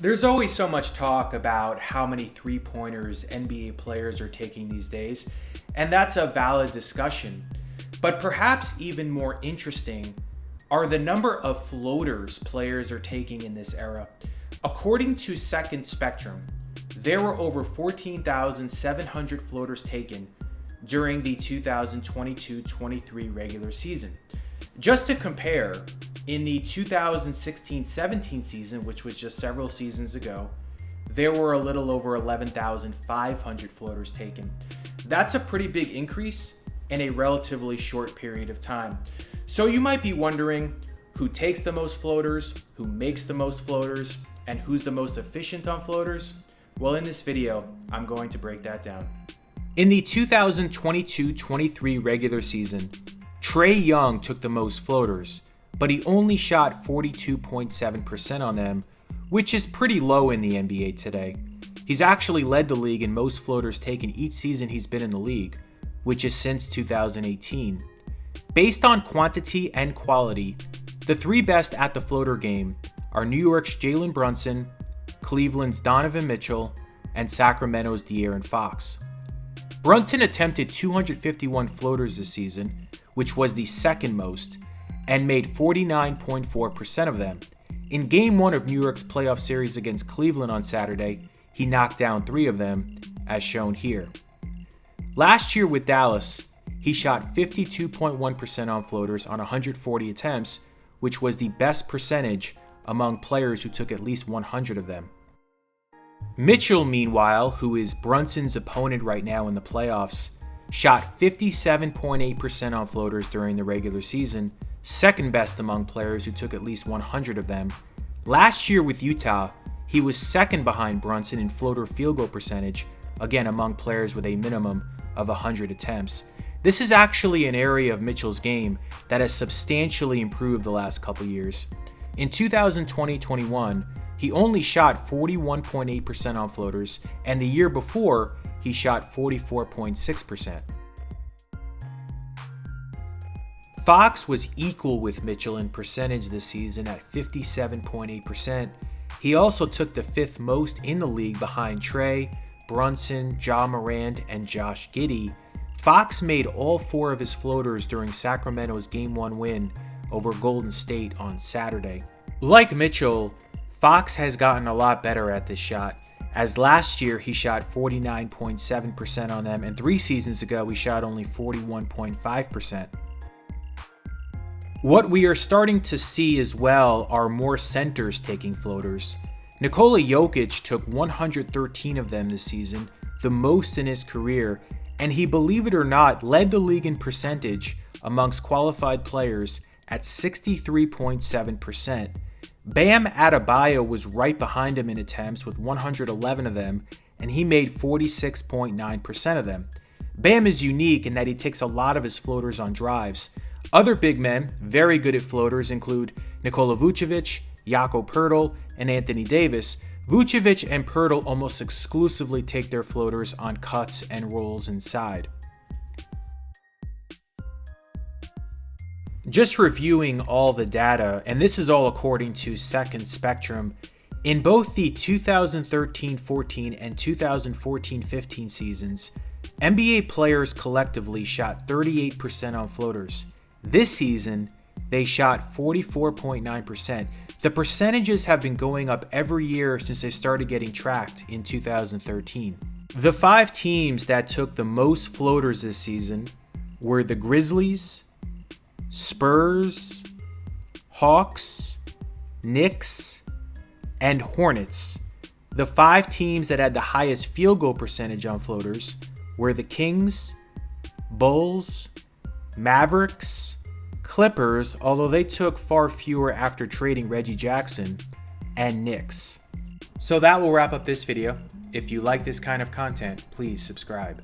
There's always so much talk about how many three-pointers NBA players are taking these days, and that's a valid discussion. But perhaps even more interesting are the number of floaters players are taking in this era. According to Second Spectrum, there were over 14,700 floaters taken during the 2022-23 regular season. Just to compare, in the 2016-17 season, which was just several seasons ago, there were a little over 11,500 floaters taken. That's a pretty big increase in a relatively short period of time. So you might be wondering who takes the most floaters, who makes the most floaters, and who's the most efficient on floaters? Well, in this video, I'm going to break that down. In the 2022-23 regular season, Trae Young took the most floaters, but he only shot 42.7% on them, which is pretty low in the NBA today. He's actually led the league in most floaters taken each season he's been in the league, which is since 2018. Based on quantity and quality, the three best at the floater game are New York's Jalen Brunson, Cleveland's Donovan Mitchell, and Sacramento's De'Aaron Fox. Brunson attempted 251 floaters this season, which was the second most, and made 49.4% of them. In Game 1 of New York's playoff series against Cleveland on Saturday, he knocked down 3 of them, as shown here. Last year with Dallas, he shot 52.1% on floaters on 140 attempts, which was the best percentage among players who took at least 100 of them. Mitchell, meanwhile, who is Brunson's opponent right now in the playoffs, shot 57.8% on floaters during the regular season, second best among players who took at least 100 of them. Last year with Utah, he was second behind Brunson in floater field goal percentage, again among players with a minimum of 100 attempts. This is actually an area of Mitchell's game that has substantially improved the last couple years. In 2020-21, he only shot 41.8% on floaters, and the year before, he shot 44.6%. Fox was equal with Mitchell in percentage this season at 57.8%. He also took the fifth most in the league behind Trae, Brunson, Ja Morant, and Josh Giddey. Fox made all 4 of his floaters during Sacramento's Game 1 win over Golden State on Saturday. Like Mitchell, Fox has gotten a lot better at this shot, as last year he shot 49.7% on them, and 3 seasons ago he shot only 41.5%. What we are starting to see as well are more centers taking floaters. Nikola Jokic took 113 of them this season, the most in his career, and he, believe it or not, led the league in percentage amongst qualified players at 63.7%. Bam Adebayo was right behind him in attempts with 111 of them, and he made 46.9% of them. Bam is unique in that he takes a lot of his floaters on drives. Other big men very good at floaters include Nikola Vucevic, Jakob Poeltl, and Anthony Davis. Vucevic and Poeltl almost exclusively take their floaters on cuts and rolls inside. Just reviewing all the data, and this is all according to Second Spectrum, in both the 2013-14 and 2014-15 seasons, NBA players collectively shot 38% on floaters. This season, they shot 44.9%. The percentages have been going up every year since they started getting tracked in 2013. The 5 teams that took the most floaters this season were the Grizzlies, Spurs, Hawks, Knicks, and Hornets. The 5 teams that had the highest field goal percentage on floaters were the Kings, Bulls, Mavericks, Clippers, although they took far fewer after trading Reggie Jackson, and Knicks. So that will wrap up this video. If you like this kind of content, please subscribe.